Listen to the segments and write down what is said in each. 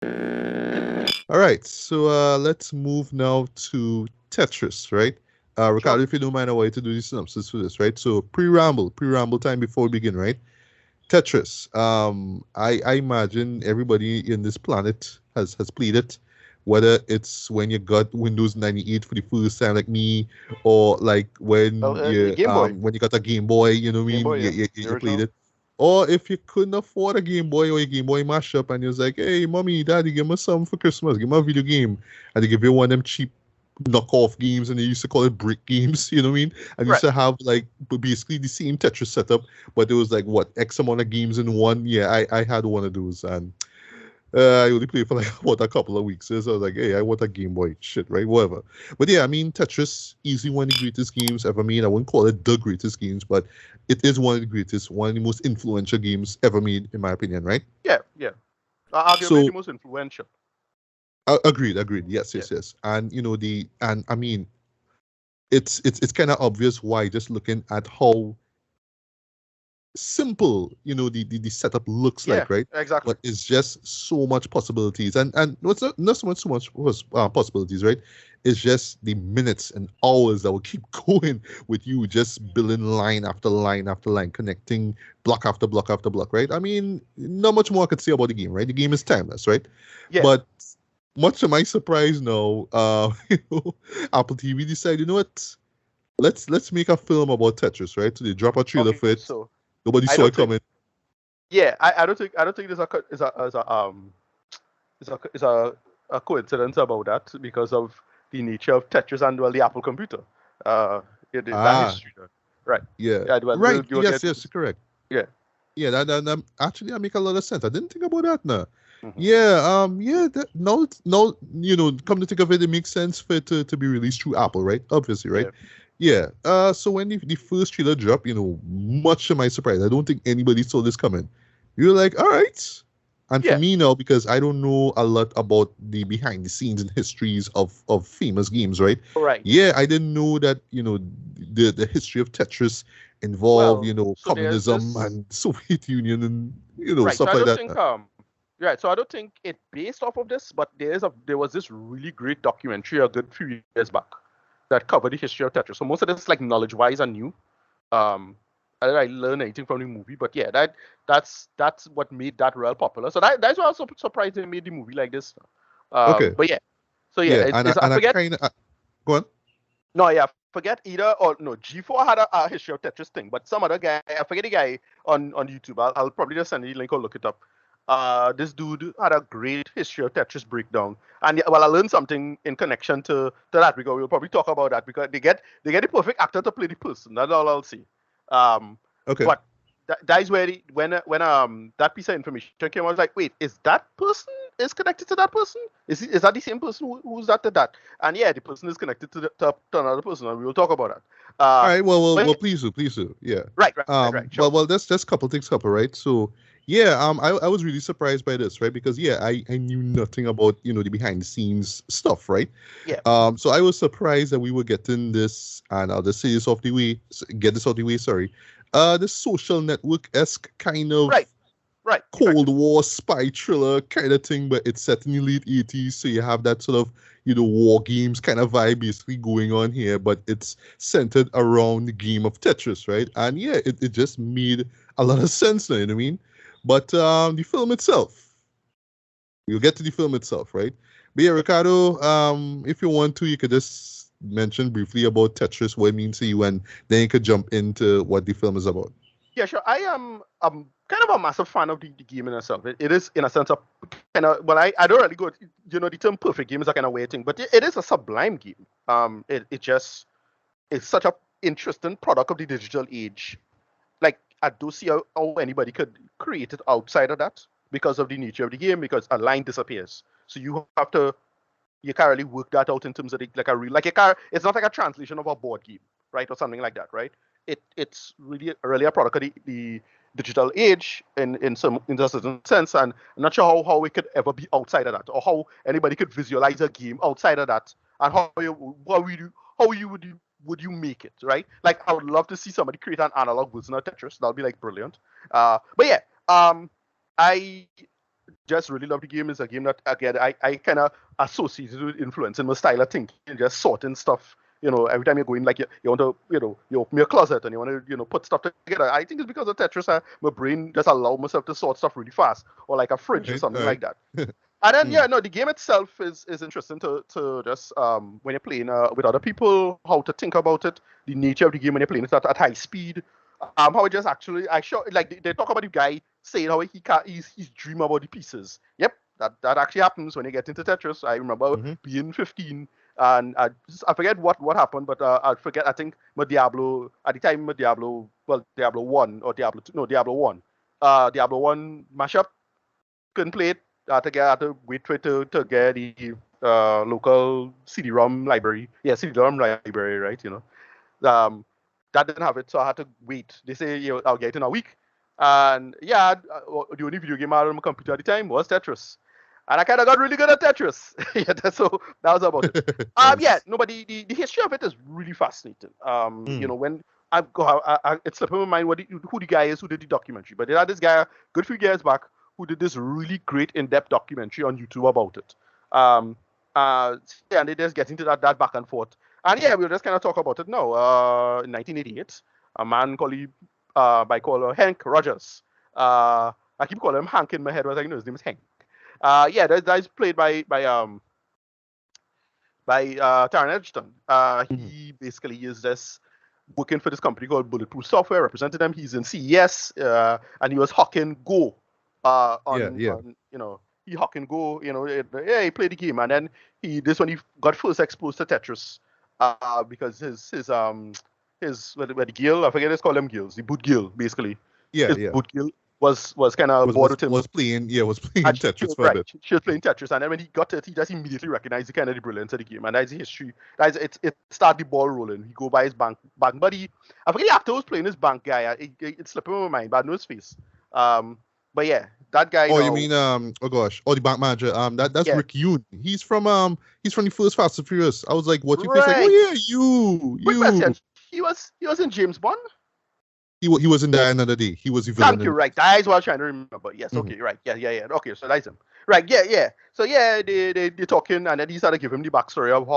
All right, so let's move now to Tetris, right? Sure. Ricardo, if you don't mind, I want you to do the synopsis for this, right? So pre-ramble time before we begin, right? Tetris. I imagine everybody in this planet has played it, whether it's when you got Windows 98 for the first time, like me, or like Game Boy. when you got a Game Boy, you know what I Game mean? Boy, yeah. The You played original. it. Or if you couldn't afford a Game Boy or a Game Boy mashup, and you was like, "Hey, mommy, daddy, give me some for Christmas. Give me a video game," and they give you one of them cheap knockoff games, and they used to call it brick games. You know what I mean? And used Right. to have like basically the same Tetris setup, but there was like what X amount of games in one. Yeah, I had one of those, and I only played for like what a couple of weeks. So I was like, hey, I want a Game Boy, shit, right, whatever. But yeah, I mean, Tetris, easily one of the greatest games ever made. I wouldn't call it the greatest games, but it is one of the greatest, one of the most influential games ever made, in my opinion, right? Yeah, yeah. Arguably the So most influential. agreed, yes, Yeah. yes, yes. And and I mean, it's kind of obvious why, just looking at how simple the setup looks Yeah, like, right? exactly. But it's just so much possibilities, and what's not so much possibilities, right? It's just the minutes and hours that will keep going with you just building line after line after line, connecting block after block after block, right? I mean, not much more I could say about the game, right? The game is timeless, right? Yeah, But much to my surprise now, Apple TV decided, you know what, let's make a film about Tetris, right? So they drop a trailer okay. for it. So Nobody I saw don't it think coming. yeah, I don't think there's a coincidence about that because of the nature of Tetris and well the Apple computer. Uh that Ah, history there. Right. yeah. Yeah, well Right. you'll Yes, get yes, correct. yeah. Yeah, that actually that make a lot of sense. I didn't think about that now. Hmm. Yeah, yeah, now, come to think of it, it makes sense for it to be released through Apple, right? Obviously, right? Yeah. Yeah. So when the first trailer dropped, much to my surprise, I don't think anybody saw this coming. You're like, all right. And for Yeah. me now, because I don't know a lot about the behind the scenes and histories of famous games, right? Right. Yeah, I didn't know that, the history of Tetris involved, Well, so there's communism this and Soviet Union and, right. So stuff I like don't that. think right. So I don't think it based off of this, but there was this really great documentary a good few years back that covered the history of Tetris. So most of this like knowledge wise and new. Um, I didn't like learn anything from the movie, but yeah, that's what made that real popular. So that's why I was so surprised they made the movie like this. Okay. But yeah, so yeah, Yeah, and I, I and I forget. kind of go on. No, yeah, I forget either or no. G4 had a history of Tetris thing, but some other guy, I forget the guy on YouTube. I'll probably just send you the link or look it up. This dude had a great history of Tetris breakdown, and yeah, well, I learned something in connection to that because we'll probably talk about that because they get the perfect actor to play the person. That's all I'll say. Um, Okay. but that is where when that piece of information came, I was like, wait, is that person is connected to that person? Is that the same person who's that to that? And yeah, the person is connected to another person, and we will talk about that. All right. Well, well, But well. Please do. Yeah. right, sure. Well, that's just couple things, couple, right? So, yeah. I was really surprised by this, right? Because yeah, I knew nothing about the behind the scenes stuff, right? Yeah, So I was surprised that we were getting this, and I'll just say this off the way, get this out the way. Sorry. The social network esque kind right, of right, Cold exactly. War spy thriller kind of thing, but it's set in the late 80s. So you have that sort of, war games kind of vibe basically going on here, but it's centered around the game of Tetris, right? And yeah, it just made a lot of sense now, you know what I mean? But the film itself, we'll get to the film itself, right? But yeah, Ricardo, if you want to, you could just mention briefly about Tetris, what it means to you, and then you could jump into what the film is about. Yeah, sure. I am kind of a massive fan of the game in itself. It is in a sense of kind of well, I don't really go. The term perfect game is a kind of weird thing, but it is a sublime game. It just it's such a interesting product of the digital age. Like I don't see how anybody could create it outside of that because of the nature of the game. Because a line disappears, so you can't really work that out in terms of like a real like a car. It's not like a translation of a board game, right, or something like that, right? It's really a product of the digital age in a certain sense, and I'm not sure how it could ever be outside of that, or how anybody could visualize a game outside of that, and how you would you make it, right? Like I would love to see somebody create an analog version of Tetris. That'll be like brilliant. But yeah, I just really love the game. It's a game that, again, I kind of associated with influencing my style of thinking and just sorting stuff. Every time you're going, like, you want to, you open your closet and you want to, put stuff together. I think it's because of Tetris. My brain just allow myself to sort stuff really fast, or like a fridge or something like that. And then, the game itself is interesting to just, when you're playing with other people, how to think about it, the nature of the game when you're playing it at high speed. How it just actually, like, they talk about the guy saying how he's dream about the pieces. Yep, that actually happens when you get into Tetris. I remember being 15, and I forget what happened, but I forget. I think Diablo at the time, Diablo 1 or Diablo 2, no, Diablo 1, Diablo 1 mashup, couldn't play it. I had to wait for it to get the local CD-ROM library. Yeah, CD-ROM library, right? That didn't have it, so I had to wait. They say I'll get it in a week. And yeah, the only video game I had on my computer at the time was Tetris. And I kind of got really good at Tetris. So that was about it. Nice. But the history of it is really fascinating. When it slipped in my mind who the guy is who did the documentary. But they had this guy a good few years back who did this really great in-depth documentary on YouTube about it. And they just get into that back and forth. And yeah, we'll just kind of talk about it now. In 1988, a man called Hank Rogers. I keep calling him Hank in my head, but I know his name is Hank. That's played by Taron Egerton. He basically is just working for this company called Bulletproof Software, represented them. He's in CES, and he was hawking Go. He hawking Go. He played the game, and then this when he got first exposed to Tetris, because his the guild, I forget, let's call them guilds, the boot guild, basically. Boot guild was kind of bored with him. Was playing Tetris for a bit. She was playing Tetris, and then when he got it, he just immediately recognized the kind of the brilliance of the game, and that's the history. It started the ball rolling. He go by his bank buddy. I forget the actor was playing his bank guy. It slipped in my mind, but I know his face. But yeah, that guy. Oh, you mean the bank manager. That's Rick Yoon. He's from the first Fast and Furious. I was like, what you face? Like, oh yeah, you. He was in James Bond. He was in Die Another Day. He was the villain. Thank you. Right, that's what I was trying to remember. Yes. Okay. Right. Yeah. Okay. So that's him. Right. Yeah. So yeah, they're talking, and then he started giving him the backstory of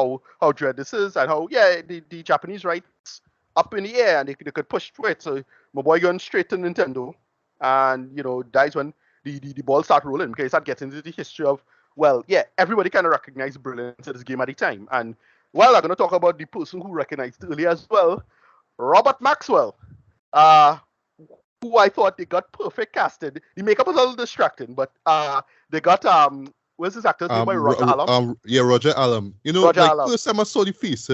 how dread this is, and how the Japanese rights up in the air, and they could push through it. So my boy going straight to Nintendo. And that's when the ball start rolling, because that gets into the history of, everybody kind of recognized the brilliance of this game at the time. And I'm going to talk about the person who recognized it earlier as well, Robert Maxwell, who I thought they got perfect casted. The makeup was a little distracting, but they got what's his actor's name? Roger Allam. Roger Allam. Allam. First time I saw the face,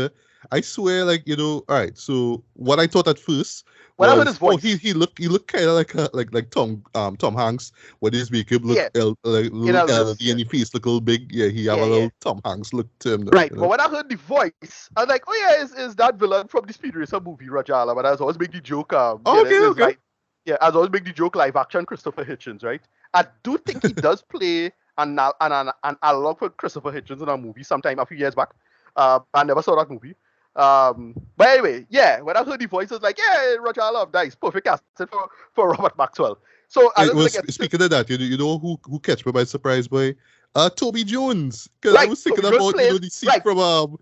I swear, all right. So what I thought at first. Well, I heard his voice. He looked kind of like Tom Hanks, with his makeup look elderly, and his face look a little big. Yeah, he have a little Tom Hanks look to him. Right, but when I heard the voice, I was like, oh yeah, is that villain from the Speed Racer movie, Roger Allam? And I was always make the joke. Okay. I was always make the joke live action Christopher Hitchens, right? I do think he does play an analog for Christopher Hitchens in a movie sometime a few years back. I never saw that movie. But anyway, when I heard the voice, I was like, Roger Allam, nice, perfect casting for Robert Maxwell. So speaking of that, you know who catch me by surprise, boy? Toby Jones, because I was thinking about the scene from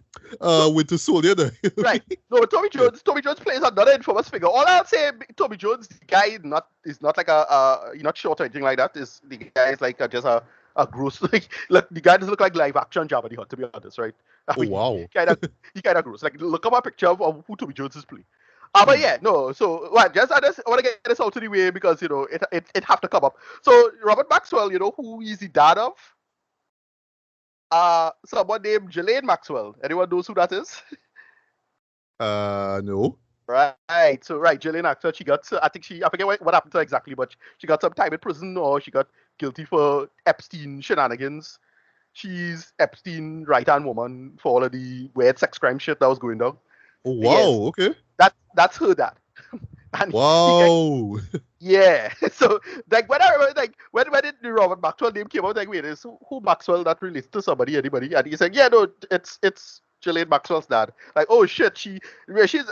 Winter Soldier. Right. No, but Toby Jones plays another infamous figure. All I'll say, Toby Jones, the guy is not like he's not short or anything like that. The guy is like just a gross, look, the guy doesn't look like live action Jabba the Hutt, to be honest, right? Wow. He kind of gross. Like, look up a picture of who Toby Jones is playing. But I just want to get this out of the way, because it have to come up. So Robert Maxwell, who is the dad of someone named Ghislaine Maxwell. Anyone knows who that is? No. Right. So Ghislaine Maxwell, she got, I forget what happened to her exactly, but she got some time in prison, or she got guilty for Epstein shenanigans. She's Epstein right-hand woman for all of the weird sex crime shit that was going down. Oh, wow. Okay. That's her dad. And wow. So when I remember, when the Robert Maxwell name came out, wait, is who Maxwell that relates to anybody? And he's like, no, it's Ghislaine Maxwell's dad. Like, oh shit, she's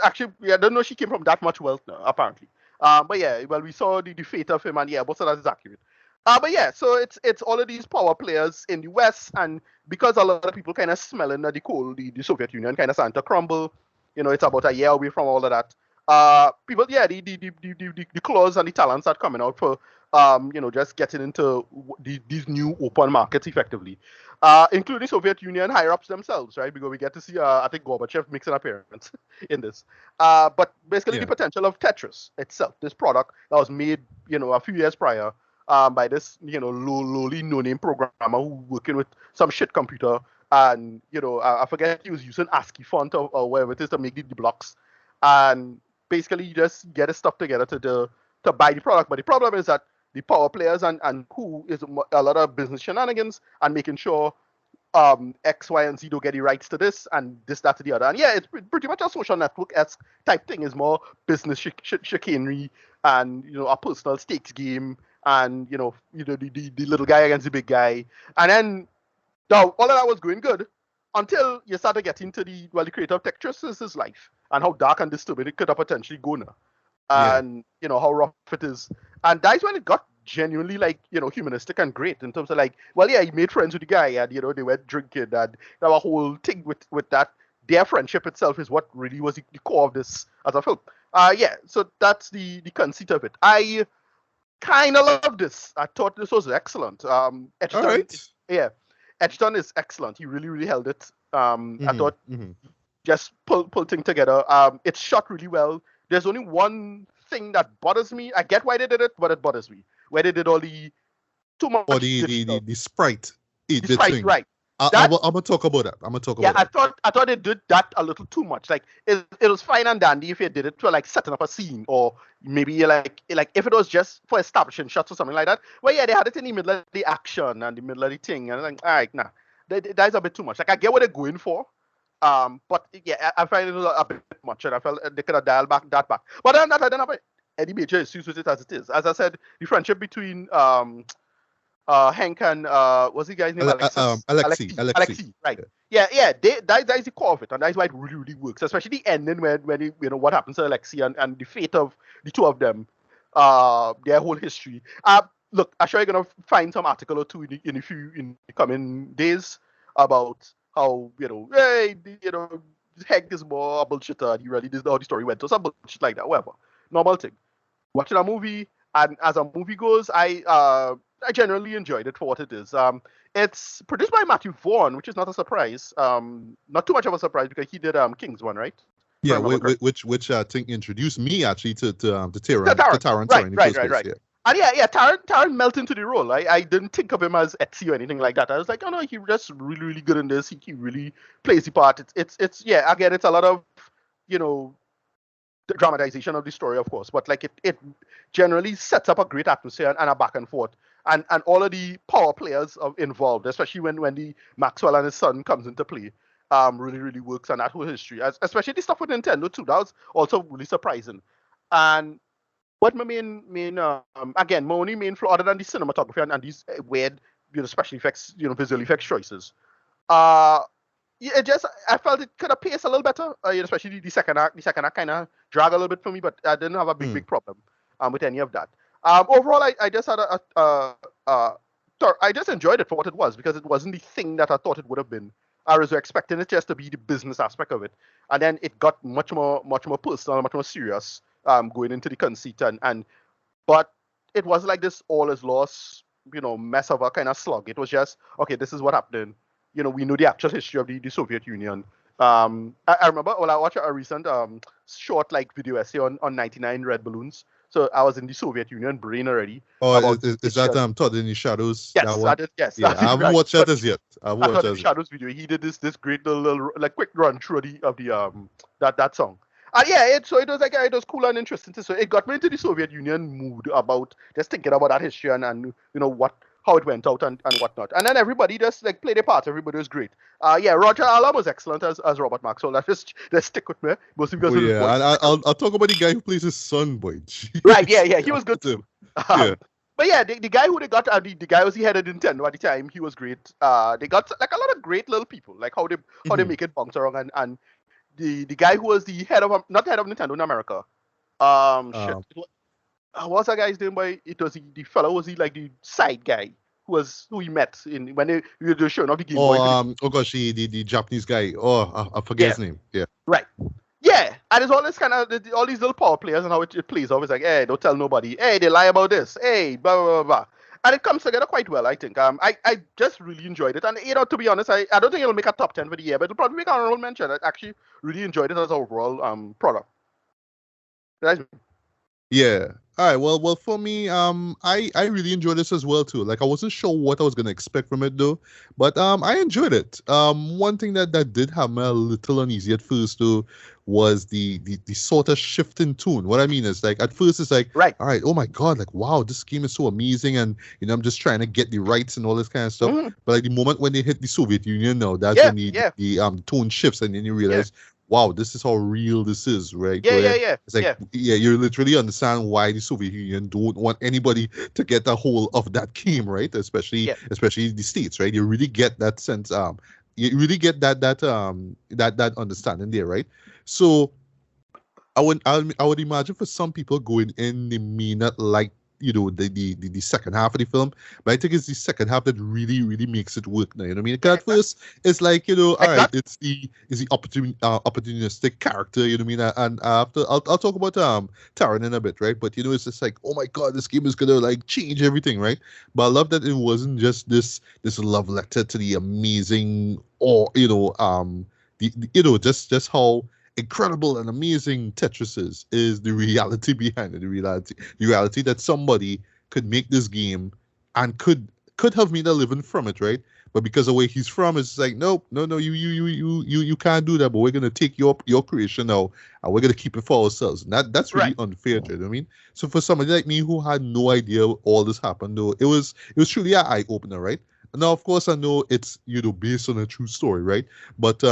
actually, I don't know, she came from that much wealth now, apparently. But we saw the fate of him, and most of that is accurate. But yeah, so it's all of these power players in the West, and because a lot of people kind of smelling that the Soviet Union kind of starting to crumble. It's about a year away from all of that. People, yeah, the claws and the talents are coming out for just getting into these new open markets effectively, including Soviet Union higher ups themselves, right? Because we get to see, I think Gorbachev makes an appearance in this. But basically, the Yeah. potential of Tetris itself, this product that was made, a few years prior, by this, lowly no-name programmer who working with some shit computer, and I forget he was using ASCII font or whatever it is to make the blocks, and basically you just get his stuff together to buy the product. But the problem is that the power players and who is a lot of business shenanigans and making sure X, Y, and Z don't get the rights to this and this, that, to the other. And yeah, it's pretty much a social network-esque type thing. It's more business chicanery and a personal stakes game, and the little guy against the big guy. And then now all of that was going good until you started getting to the creator of Tetris' life and how dark and disturbing it could have potentially gone, Yeah. and how rough it is. And that's when it got genuinely like humanistic and great in terms of like, well, yeah, he made friends with the guy, and they went drinking, and there was a whole thing with that. Their friendship itself is what really was the core of this as a film. Yeah, so that's the conceit of it. I kind of love this. I thought this was excellent. All Edgerton, right. yeah, Edgerton is excellent. He really, really held it. I Mm-hmm. thought Mm-hmm. just pull things together. It's shot really well. There's only one thing that bothers me. I get why they did it, but it bothers me. Where they did all the too Or much digital, the sprite, the the sprites, thing. right? I'm That gonna talk about that. I'm gonna talk Yeah, about that. I thought they did that a little too much. Like it was fine and dandy if you did it for like setting up a scene, or maybe like if it was just for establishing shots or something like that. Well, yeah, they had it in the middle of the action and the middle of the thing, and I'm like, all right, nah, that's a bit too much. Like I get what they're going for, but yeah, I find it was a bit much, and I felt they could have dialed that back. But other than that, I don't have any major issues with it as it is. As I said, the friendship between Hank and what's the guy's name? Alexi. Alexi, right? Yeah. Yeah. That is the core of it, and that's why it really, really works. Especially the ending when what happens to Alexi and the fate of the two of them, their whole history. Look, I'm sure you're gonna find some article or two in the coming days about how hey, Hank is more a bullshitter, and he really doesn't know how the story went, or some bullshit like that. Whatever, normal thing. Watching a movie, and as a movie goes, I generally enjoyed it for what it is. It's produced by Matthew Vaughn, which is not a surprise. Not too much of a surprise because he did King's one, right? If I Yeah, remember correctly. which I think introduced me actually to Taron, Taran in the first place. right. Yeah. And yeah, Taron melted into the role. I didn't think of him as Etsy or anything like that. I was like, oh no, he just really, really good in this. He really plays the part. It's yeah. Again, it's a lot of you know the dramatization of the story, of course, but like it generally sets up a great atmosphere and a back and forth. And all of the power players involved, especially when the Maxwell and his son comes into play, really, really works on that whole history. Especially the stuff with Nintendo too. That was also really surprising. And what my my only main flaw, other than the cinematography and these weird, special effects, visual effects choices, uh, yeah, it just I felt it could have paced a little better, especially the second act. The second act kind of dragged a little bit for me, but I didn't have a Mm. big problem with any of that. Overall, I just had I just enjoyed it for what it was because it wasn't the thing that I thought it would have been. I was expecting it just to be the business aspect of it, and then it got much more personal, much more serious, going into the conceit, but it was like this all is lost, mess of a kind of slug. It was just, okay, this is what happened. We know the actual history of the Soviet Union. I remember, well, I watched a recent short like video essay on 99 Red Balloons. So I was in the Soviet Union brain already Or about is history. that Todd in the Shadows, that Yes, I one? did. Yes, Yeah, I I did. haven't Right. watched that as yet. I haven't I watched thought that in the as yet. Shadows video, he did this great little like quick run through of the that song. And yeah, so it was like it was cool and interesting. So it got me into the Soviet Union mood about just thinking about that history and how it went out and whatnot. And then everybody just like played their part. Everybody was great. Yeah, Roger Allam was excellent as Robert Maxwell. That just stick with me mostly Oh because of his yeah, voice. and I'll talk about the guy who plays his son, boy. Right, Jeez. yeah, he Yeah, was good that's too. him. Yeah. But yeah, the guy who they got, the guy was the head of Nintendo at the time. He was great. They got like a lot of great little people, like how they Mhm. make it bounce around, and the guy who was the head of not the head of Nintendo in America. Shit. Um, what's that guy's name? By it was the fellow, was he like the side guy who he met in when they were showing off the Game Boy for the Oh gosh, the Japanese guy. Oh, I forget yeah, his name. Yeah. right. Yeah, and it's all this kind of all these little power players and how it plays off. It's like, hey, don't tell nobody. Hey, they lie about this. Hey, blah blah blah blah. And it comes together quite well, I think. I just really enjoyed it, and to be honest, I don't think it'll make a top 10 for the year, but it'll probably make an honorable mention. I actually really enjoyed it as an overall product. That's Yeah. All right. Well, for me, I really enjoyed this as well too. Like, I wasn't sure what I was gonna expect from it though, but I enjoyed it. One thing that did have me a little uneasy at first though was the sort of shift in tune. What I mean is, like, at first it's like, right. all right, oh my God, like, wow, this game is so amazing, and I'm just trying to get the rights and all this kind of stuff. Mhm. But like the moment when they hit the Soviet Union, now that's Yeah, when yeah. the tone shifts, and then you realize, wow, this is how real this is, right? Yeah, Where yeah. It's like, you literally understand why the Soviet Union don't want anybody to get a hold of that game, right? Especially the States, right? You really get that sense. You really get that understanding there, right? So I would imagine for some people going in, they may not like the second half of the film, but I think it's the second half that really makes it work now. You know what I mean? Because at first it's like, all right, it's the opportunistic character. You know what I mean? And after I'll talk about Taron in a bit, right? But it's just like, oh my God, this game is gonna like change everything, right? But I love that it wasn't just this love letter to the amazing, or just how incredible and amazing Tetris is the reality behind it. The reality that somebody could make this game and could have made a living from it, right? But because of where he's from, it's like, no, you can't do that. But we're gonna take your creation now, and we're gonna keep it for ourselves. And that's really unfair, you know what I mean? So for somebody like me who had no idea all this happened, though, it was truly an eye opener, right? Now, of course, I know it's based on a true story, right? But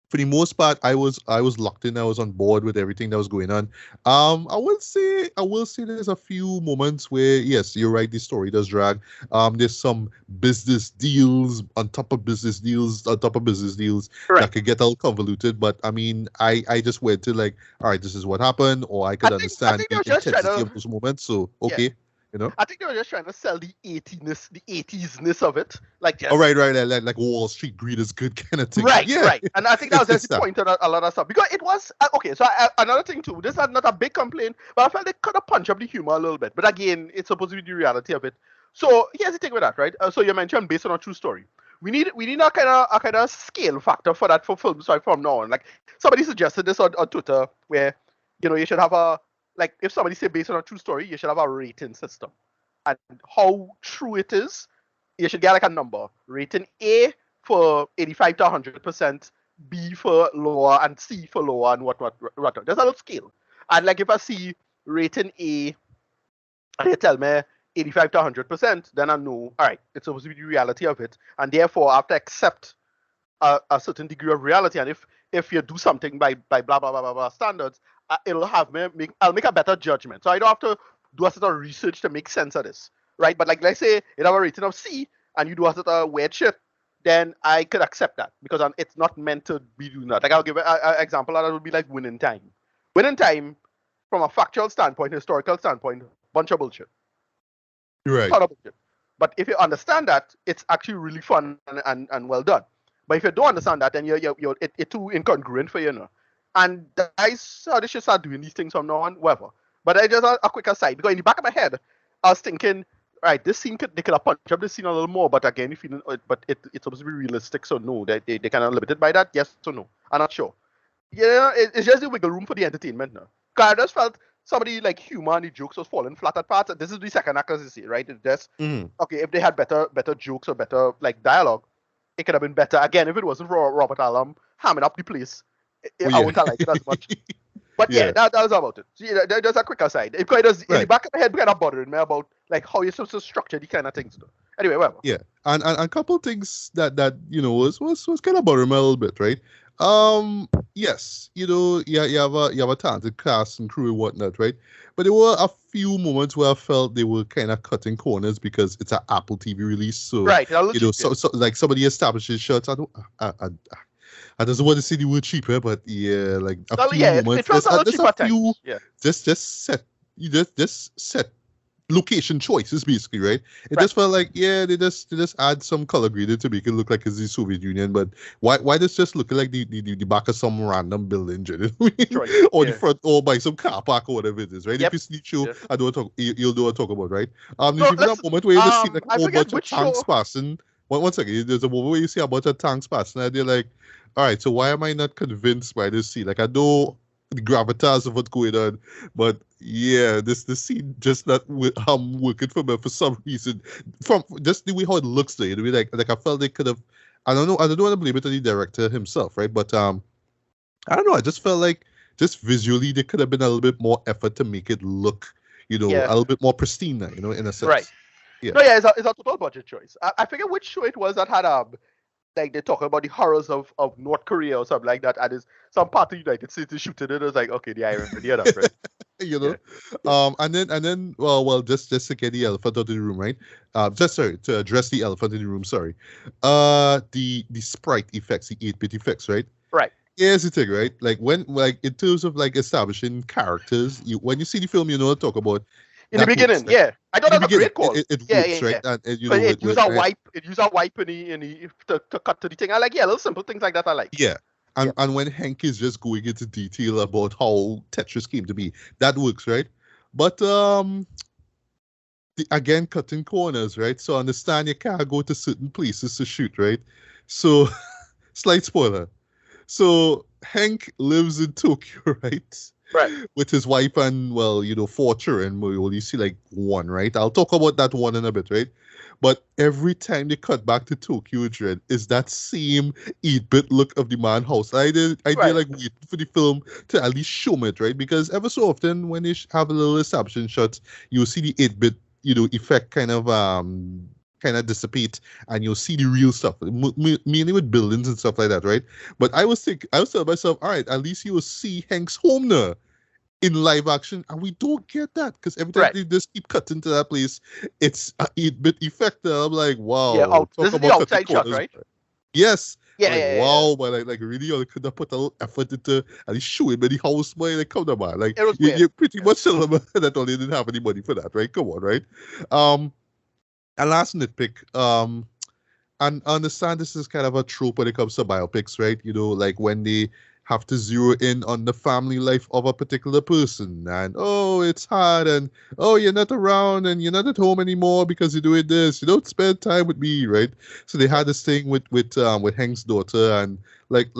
for the most part, I was locked in. I was on board with everything that was going on. I will say there's a few moments where, yes, you're right, the story does drag. There's some business deals on top of business deals on top of business deals that could get all convoluted. But I mean, I just went to like, all right, this is what happened, or I could understand the intensity of those moments. So okay. I think they were just trying to sell the 80s-ness of it. Like, just, right. Like Wall Street greed is good kind of thing. Right. And I think that was just the point of a lot of stuff. Because it was, okay, so another thing too, this is not a big complaint, but I felt they could have punched up the humor a little bit. But again, it's supposed to be the reality of it. So here's the thing with that, right? So you mentioned based on a true story. We need a kind of scale factor for that for films, right, from now on. Like, somebody suggested this on Twitter where, you should have a, like, if somebody say based on a true story, you should have a rating system. And how true it is, you should get like a number. Rating A for 85 to 100%, B for lower, and C for lower, and what. There's a little scale. And like if I see rating A, and they tell me 85 to 100%, then I know, all right, it's supposed to be the reality of it. And therefore, I have to accept a certain degree of reality. And if you do something by blah, blah, blah, blah, blah standards, it'll have I'll make a better judgment. So I don't have to do a sort of research to make sense of this, right? But like, let's say you have a rating of C and you do a sort of weird shit, then I could accept that because it's not meant to be doing that. Like, I'll give an example that would be like Winning Time. Winning Time, from a factual standpoint, historical standpoint, bunch of bullshit. Right. Ton of bullshit. But if you understand that, it's actually really fun and well done. But if you don't understand that, then it's too incongruent for you, And guys, they should start doing these things from now on, whatever. But I just a quick aside, because in the back of my head, I was thinking, right, this scene they could have punched up this scene a little more, but again, it's supposed to be realistic, so no, they kind of limited by that, yes or no. I'm not sure. It's just the wiggle room for the entertainment now. Because I just felt somebody like humor and the jokes was falling flat at parts. This is the second act, as you see, right? It's just okay, if they had better jokes or better like dialogue, it could have been better. Again, if it wasn't for Robert Allam hamming up the place, I wouldn't have liked it as much. But that was about it. So, there's a quick aside. It kind of in the back of my head kind of bothering me about like how you're supposed to structure these kind of things. Anyway, whatever. Yeah, and a couple things that was kind of bothering me a little bit, right? Yes, you have a talented cast and crew and whatnot, right? But there were a few moments where I felt they were kind of cutting corners because it's an Apple TV release, so right. So like somebody establishes shots. I don't want to say the word cheaper, but yeah, like a few moments. There's a few just you just set location choices basically, right? It Right. just felt like, yeah, they just add some color grading to make it look like it's the Soviet Union, but why does just look like the back of some random building, you know what I Detroit. mean? Or the Yeah. front or by some car park or whatever it is, right? If Yep. you see show, Yeah. I don't talk you'll know what I talk about, right? There's So even a let's moment where you just see like a I whole forget bunch of which tanks show. passing. One second, there's a moment where you see a bunch of tanks passing and they're like, all right, so why am I not convinced by this scene? Like I know the gravitas of what's going on, but yeah, this scene just not working for me for some reason. From just the way how it looks, though, you know, like I felt they could have. I don't want to blame it on the director himself, right? But I don't know. I just felt like just visually there could have been a little bit more effort to make it look, a Yeah. little bit more pristine, in a Right. sense. Yeah. No, yeah, it's a total budget choice. I forget which show it was that had like they talk about the horrors of North Korea or something like that, and is some part of the United States is shooting it. It was like, okay, the irony of that, right? you Yeah. know and then just to get the elephant out of the room, right? Just sorry to address the elephant in the room, sorry. The sprite effects, the 8-bit effects, right? Right. Here's the thing, right? Like when, like, in terms of like establishing characters, when you see the film, you know what I talk about. In the That works, beginning, right? yeah. I thought In the that was a beginning great call. it Yeah, works, yeah, right? yeah. And But it use a with wipe. It use a wipe to cut to the thing. I like, yeah, little simple things like that. I like. yeah. Yeah. And when Hank is just going into detail about how Tetris came to be, that works, right? But again, cutting corners, right? So understand you can't go to certain places to shoot, right? So slight spoiler. So Hank lives in Tokyo, right? Right. With his wife and, well, 4 children. We only see like one, right? I'll talk about that one in a bit, right? But every time they cut back to Tokyo Dread is that same 8-bit look of the man house. I did Right. like wait for the film to at least show me it, right? Because ever so often when they have a little establishing shots, you'll see the 8-bit, effect kind of dissipate, and you'll see the real stuff, mainly with buildings and stuff like that, right? But I was telling myself, all right, at least you will see Hank's home now in live action, and we don't get that because every time Right. they just keep cutting to that place, it's a 8-bit effect. And I'm like, Yeah. wow, Oh, talk this is the about cutting outside shot, corners. right? Yes. Yeah, Like, yeah, yeah, yeah. wow, but like really, you could have put a little effort into at least showing me the house, man. Like, come on, man. Like, It was weird. you're pretty Yeah. much telling me that only didn't have any money for that, right? Come on, right? Um, and last nitpick, and I understand this is kind of a trope when it comes to biopics, right? Like when they have to zero in on the family life of a particular person, and oh, it's hard, and oh, you're not around, and you're not at home anymore because you're doing this. You don't spend time with me, right? So they had this thing with Hank's daughter, and like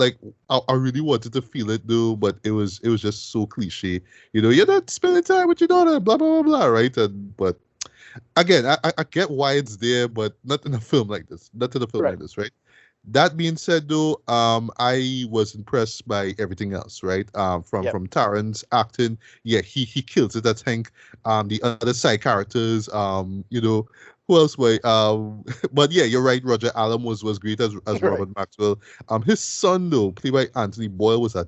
I really wanted to feel it though, but it was just so cliche. You're not spending time with your daughter, blah blah blah blah, right? And but again, I get why it's there, but not in a film like this. Not in a film Right. like this, right? That being said, though, I was impressed by everything else, right? From Yep. from Taron's acting, yeah, he kills it. I think. The other side characters, who else? Were but yeah, you're right. Roger Allen was great as Right. Robert Maxwell. His son though, played by Anthony Boyle, was a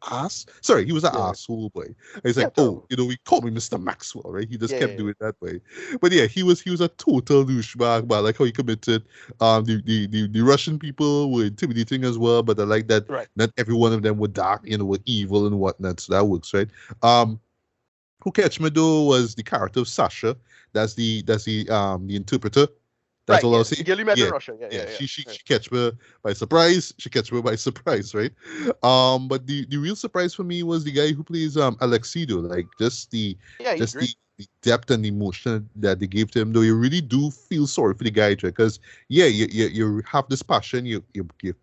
ass. Sorry, he was an Yeah. asshole boy. He's Yeah. like, oh, Terrible. we call me Mr. Maxwell, right? He just Yeah. kept Yeah. doing that way. But yeah, he was a total douchebag, but I like how he committed. The Russian people were intimidating as well, but I like that Right. not every one of them were dark, were evil and whatnot. So that works, right? Who catch me though was the character of Sasha. That's the interpreter. That's Right. all Yeah. I'll The say. girl you met in Yeah, Russia. Yeah. yeah. Yeah. Yeah. She catch me by surprise. She catch me by surprise, right? But the real surprise for me was the guy who plays Alexido. Like Yeah. He's just great. the depth and emotion that they gave to him. Though you really do feel sorry for the guy, because yeah, you have this passion. You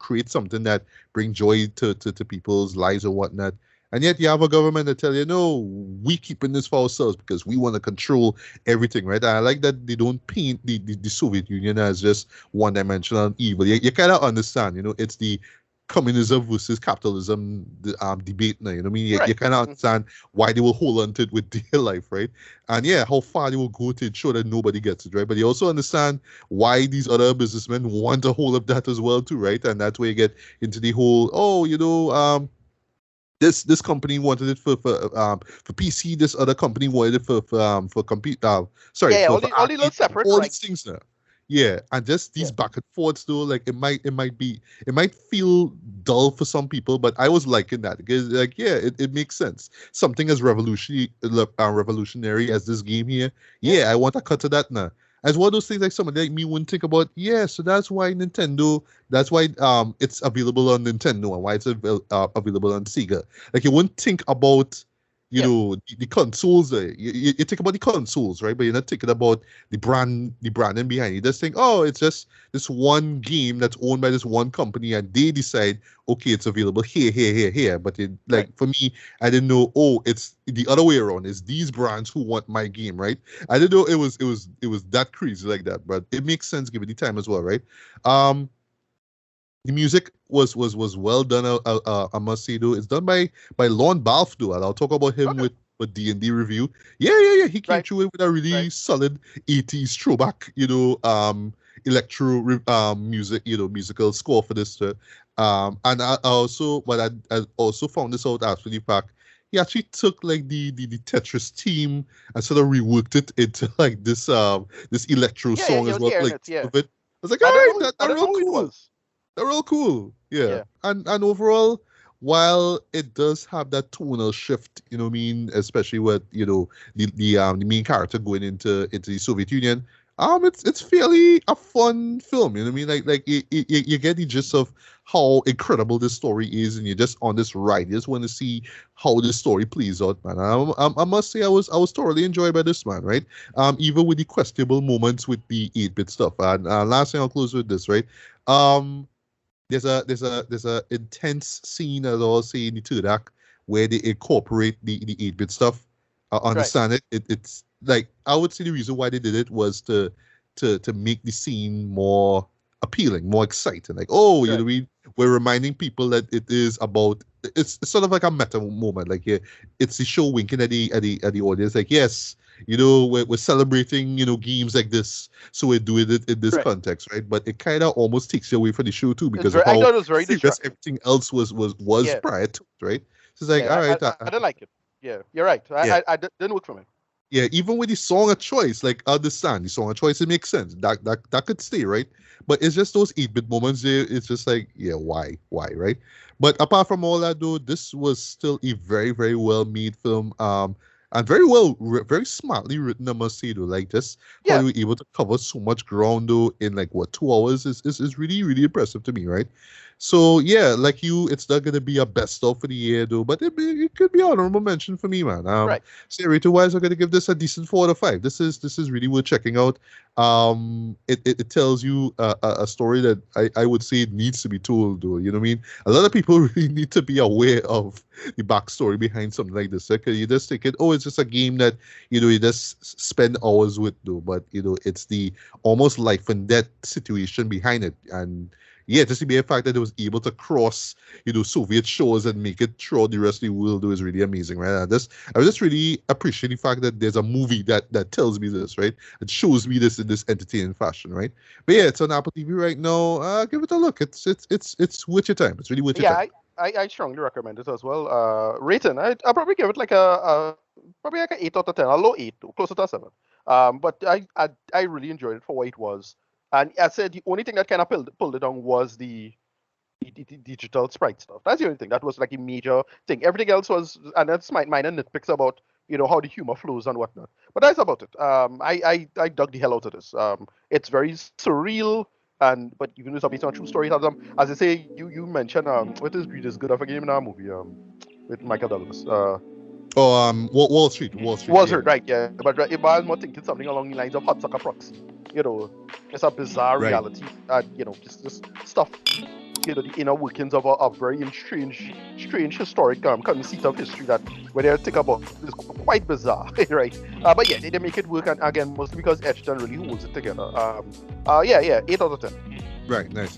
create something that bring joy to people's lives or whatnot. And yet you have a government that tell you, no, we keeping this for ourselves because we want to control everything, right? And I like that they don't paint the Soviet Union as just one-dimensional evil. You kind of understand, it's the communism versus capitalism debate now. You know what I mean? You Right. kind of understand why they will hold on to it with their life, right? And yeah, how far they will go to ensure that nobody gets it, right? But you also understand why these other businessmen want a hold of that as well, too, right? And that's where you get into the whole, this company wanted it for PC. This other company wanted it for compute. Sorry, Yeah. for Only little arcade. separate. All Like. these things now. Yeah, and just these Yeah. back and forths though, like it might feel dull for some people, but I was liking that because like yeah, it makes sense. Something as revolutionary as this game here, Yeah. yeah, I want a cut of that now. As one of those things like somebody like me wouldn't think about, yeah, so that's why it's available on Nintendo and why it's available on Sega. Like you wouldn't think about Yeah. the consoles there. You think about the consoles, right? But you're not thinking about the branding behind it. You just think, oh, it's just this one game that's owned by this one company, and they decide, okay, it's available here. But Right. for me, I didn't know. Oh, it's the other way around. It's these brands who want my game, right? I didn't know it was that crazy like that. But it makes sense given the time as well, right? Um, the music was well done. I must say though, it's done by Lon Balfe though, and I'll talk about him Okay. with D&D review. Yeah. He came Right. through it with a really Right. solid 80s throwback, electro music, musical score for this. And I also found this out after the fact. He actually took like the Tetris theme and sort of reworked it into like this electro Yeah. song Yeah. I as was well, hearing like it. some Yeah. of it. I was like, all right, I that didn't real know who it cool. was. They're all cool. Yeah. Yeah. And overall, while it does have that tonal shift, you know what I mean, especially with, the main character going into the Soviet Union, it's fairly a fun film, you know what I mean? Like you get the gist of how incredible this story is, and you're just on this ride. You just want to see how this story plays out, man. I must say I was thoroughly enjoyed by this, man, right? Even with the questionable moments with the 8-bit stuff. And last thing I'll close with this, right? Um there's a intense scene as I was saying in the third act where they incorporate the 8-bit stuff. I Right. understand it. It's like I would say the reason why they did it was to make the scene more appealing, more exciting. Like, oh, Right. we're reminding people that it is about it's sort of like a meta moment. Like yeah, it's the show winking at the audience. Like, yes, we're celebrating, games like this, so we're doing it in this Right. context, right? But it kind of almost takes you away from the show too It's because of very. I how thought it was very serious distracting. everything else was Yeah. prior to it, right? So it's like, all Yeah. right, I didn't like it. Yeah. You're right. yeah, Didn't work for me. yeah. Even with the song of choice, like I understand the song of choice, it makes sense. That could stay, right? But it's just those 8-bit moments there. It's just like, yeah, why, right? But apart from all that, though, this was still a very, very well made film. And very smartly written, I must say, though. Like just how Yeah. you were able to cover so much ground, though, in like what 2 hours is really, really impressive to me, right? So yeah, like you, it's not gonna be a best of for the year, though, but it could be honorable mention for me, man. Right. So rating wise, I'm gonna give this a decent 4 out of 5. This is really worth checking out. It tells you a story that I would say it needs to be told, though. You know what I mean? A lot of people really need to be aware of the backstory behind something like this. Because you just think oh, it's just a game that you just spend hours with, though. But it's the almost life and death situation behind it, and yeah, just to be a fact that it was able to cross, Soviet shores and make it throughout the rest of the world is really amazing, right? I was just really appreciate the fact that there's a movie that tells me this, right? It shows me this in this entertaining fashion, right? But yeah, Yeah. it's on Apple TV right now. Give it a look. It's worth your time. It's really worth your Yeah. time. I strongly recommend it as well. Rating. I'll probably give it like a probably like an 8 out of 10, a low 8, closer to a 7. But I really enjoyed it for what it was. And I said the only thing that kind of pulled it down was the digital sprite stuff. That's the only thing that was like a major thing. Everything else was, and that's my minor nitpicks about how the humor flows and whatnot. But that's about it. I dug the hell out of this. It's very surreal. But even though it's based on a true story, as I say, you mentioned what is Greed is Good of a game in our movie with Michael Douglas. Oh, Wall Street, Was yeah, her right? Yeah, but right, if I was more thinking something along the lines of Hudsucker Proxy, it's a bizarre right. reality, and just stuff, the inner workings of a very strange historic conceit of history that when they think about is quite bizarre, right? But yeah, they make it work, and again, mostly because Edgerton really holds it together. Yeah, 8 out of 10. Right, nice.